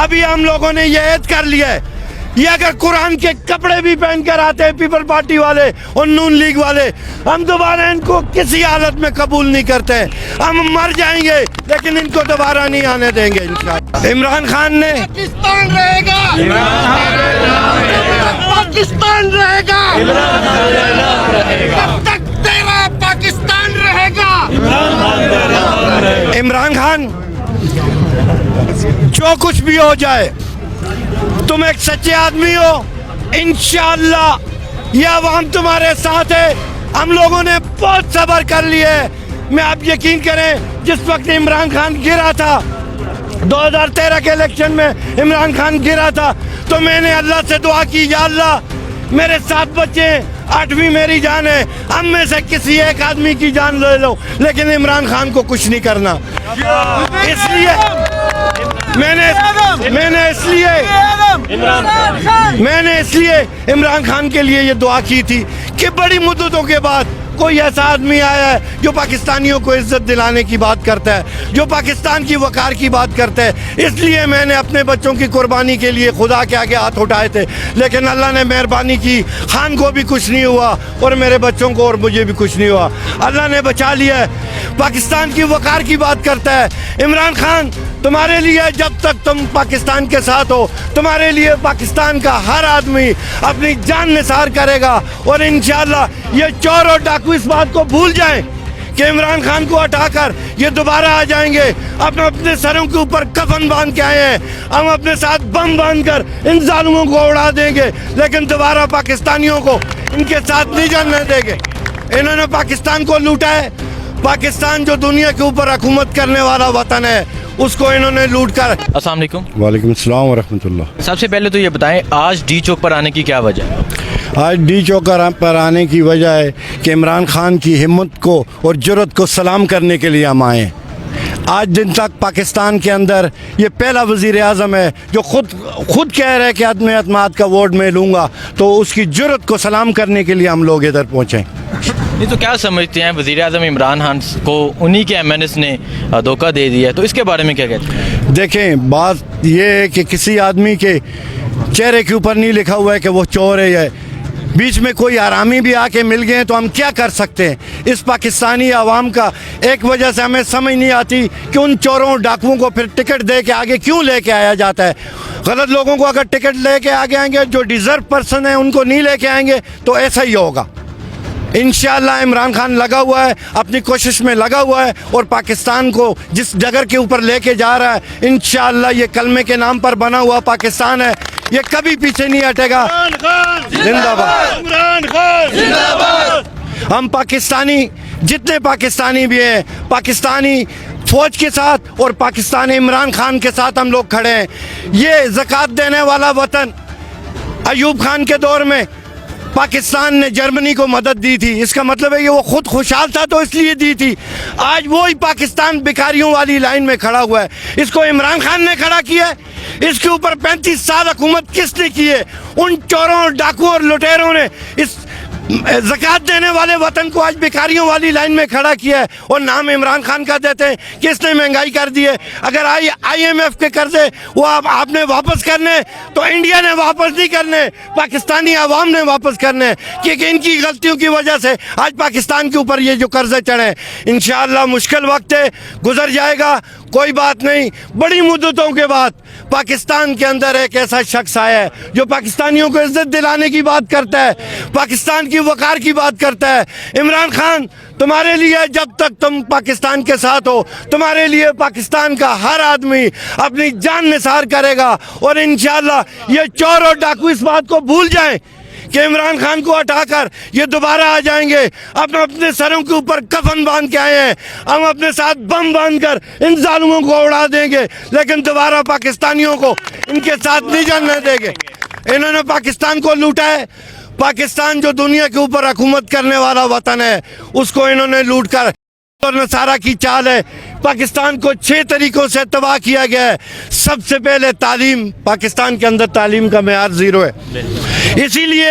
ابھی ہم لوگوں نے یہ عہد کر لیا ہے، یہ اگر قرآن کے کپڑے بھی پہن کر آتے ہیں پیپل پارٹی والے اور نون لیگ والے، ہم دوبارہ ان کو کسی حالت میں قبول نہیں کرتے. ہم مر جائیں گے لیکن ان کو دوبارہ نہیں آنے دیں گے انشاءاللہ. عمران خان نے پاکستان رہے گا، پاکستان رہے گا، جب تک تیرا پاکستان رہے گا. عمران خان جو کچھ بھی ہو جائے، تم ایک سچے آدمی ہو، انشاءاللہ یہ عوام تمہارے ساتھ ہے. ہم لوگوں نے بہت صبر کر لیا ہے. میں آپ یقین کریں، جس وقت عمران خان گرا تھا 2013 کے الیکشن میں، عمران خان گرا تھا تو میں نے اللہ سے دعا کی، یا اللہ میرے 7 بچے ہیں، 8ویں میری جان ہے، ہم میں سے کسی ایک آدمی کی جان لے لو لیکن عمران خان کو کچھ نہیں کرنا. اس لیے میں نے اس لیے عمران خان کے لیے یہ دعا کی تھی کہ بڑی مدتوں کے بعد کوئی ایسا آدمی آیا ہے جو پاکستانیوں کو عزت دلانے کی بات کرتا ہے، جو پاکستان کی وقار کی بات کرتا ہے. اس لیے میں نے اپنے بچوں کی قربانی کے لیے خدا کے آگے ہاتھ اٹھائے تھے، لیکن اللہ نے مہربانی کی، خان کو بھی کچھ نہیں ہوا اور میرے بچوں کو اور مجھے بھی کچھ نہیں ہوا. اللہ نے بچا لیا ہے. پاکستان کی وقار کی بات کرتا ہے. عمران خان تمہارے لیے جب تک تم پاکستان کے ساتھ ہو، تمہارے لیے پاکستان کا ہر آدمی اپنی جان نثار کرے گا. اور انشاءاللہ یہ چور اور ڈاکو اس بات کو بھول جائیں کہ عمران خان کو ہٹا کر یہ دوبارہ آ جائیں گے. اپنے سروں کے اوپر کفن باندھ کے آئے ہیں، ہم اپنے ساتھ بم باندھ کر ان ظالموں کو اڑا دیں گے لیکن دوبارہ پاکستانیوں کو ان کے ساتھ نہیں جانے دیں گے. انہوں نے پاکستان کو لوٹا ہے. پاکستان جو دنیا کے اوپر حکومت کرنے والا وطن ہے، اس کو انہوں نے لوٹ کر. السلام علیکم. وعلیکم السلام ورحمۃ اللہ. سب سے پہلے تو یہ بتائیں آج ڈی چوک پر آنے کی کیا وجہ ہے؟ آج ڈی چوک پر آنے کی وجہ ہے کہ عمران خان کی ہمت کو اور جرأت کو سلام کرنے کے لیے ہم آئے. آج دن تک پاکستان کے اندر یہ پہلا وزیر اعظم ہے جو خود کہہ رہے کہ عدم اعتماد کا ووٹ میں لوں گا، تو اس کی جرأت کو سلام کرنے کے لیے ہم لوگ ادھر پہنچے. نہیں تو کیا سمجھتے ہیں وزیر اعظم عمران خان کو انہی کے ایم این ایس نے دھوکہ دے دیا ہے، تو اس کے بارے میں کیا کہتے ہیں؟ دیکھیں، بات یہ ہے کہ کسی آدمی کے چہرے کے اوپر نہیں لکھا ہوا ہے کہ وہ چور ہے. بیچ میں کوئی حرامی بھی آ کے مل گئے تو ہم کیا کر سکتے ہیں؟ اس پاکستانی عوام کا ایک وجہ سے ہمیں سمجھ نہیں آتی کہ ان چوروں ڈاکوؤں کو پھر ٹکٹ دے کے آگے کیوں لے کے آیا جاتا ہے. غلط لوگوں کو اگر ٹکٹ لے کے آگے آئیں گے، جو ڈیزرو پرسن ہیں ان کو نہیں لے کے آئیں گے تو ایسا ہی ہوگا. انشاءاللہ عمران خان لگا ہوا ہے، اپنی کوشش میں لگا ہوا ہے اور پاکستان کو جس ڈگر کے اوپر لے کے جا رہا ہے، انشاءاللہ یہ کلمے کے نام پر بنا ہوا پاکستان ہے، یہ کبھی پیچھے نہیں ہٹے گا. زندہ باد. ہم پاکستانی جتنے پاکستانی بھی ہیں، پاکستانی فوج کے ساتھ اور پاکستانی عمران خان کے ساتھ ہم لوگ کھڑے ہیں. یہ زکوٰۃ دینے والا وطن ایوب خان کے دور میں پاکستان نے جرمنی کو مدد دی تھی، اس کا مطلب ہے کہ وہ خود خوشحال تھا تو اس لیے دی تھی. آج وہی پاکستان بھکاریوں والی لائن میں کھڑا ہوا ہے. اس کو عمران خان نے کھڑا کیا ہے. اس کے اوپر 35 سال حکومت کس نے کی ہے؟ ان چوروں، ڈاکو اور لٹیروں نے اس زکوٰۃ دینے والے وطن کو آج بھکاریوں والی لائن میں کھڑا کیا ہے اور نام عمران خان کا دیتے ہیں کہ اس نے مہنگائی کر دی ہے. اگر آئی ایم ایف کے قرضے وہ آپ نے واپس کرنے تو انڈیا نے واپس نہیں کرنے، پاکستانی عوام نے واپس کرنے، کیونکہ ان کی غلطیوں کی وجہ سے آج پاکستان کے اوپر یہ جو قرضے چڑھے. انشاءاللہ مشکل وقت ہے، گزر جائے گا، کوئی بات نہیں. بڑی مدتوں کے بعد پاکستان کے اندر ایک ایسا شخص آیا ہے جو پاکستانیوں کو عزت دلانے کی بات کرتا ہے، پاکستان کی وقار کی بات کرتا ہے. عمران خان تمہارے لیے جب تک تم پاکستان کے ساتھ ہو، تمہارے لیے پاکستان کا ہر آدمی اپنی جان نثار کرے گا. اور انشاءاللہ یہ چور اور ڈاکو اس بات کو بھول جائیں کہ عمران خان کو ہٹا کر یہ دوبارہ آ جائیں گے. اپنے سروں کے اوپر کفن باندھ کے آئے ہیں، ہم اپنے ساتھ بم باندھ کر ان ظالموں کو اڑا دیں گے لیکن دوبارہ پاکستانیوں کو ان کے ساتھ نہیں جانے دیں گے. انہوں نے پاکستان کو لوٹا ہے. پاکستان جو دنیا کے اوپر حکومت کرنے والا وطن ہے، اس کو انہوں نے لوٹ کر اور نصارہ کی چال ہے. پاکستان کو 6 طریقوں سے تباہ کیا گیا ہے. سب سے پہلے تعلیم، پاکستان کے اندر تعلیم کا معیار 0 ہے. اسی لیے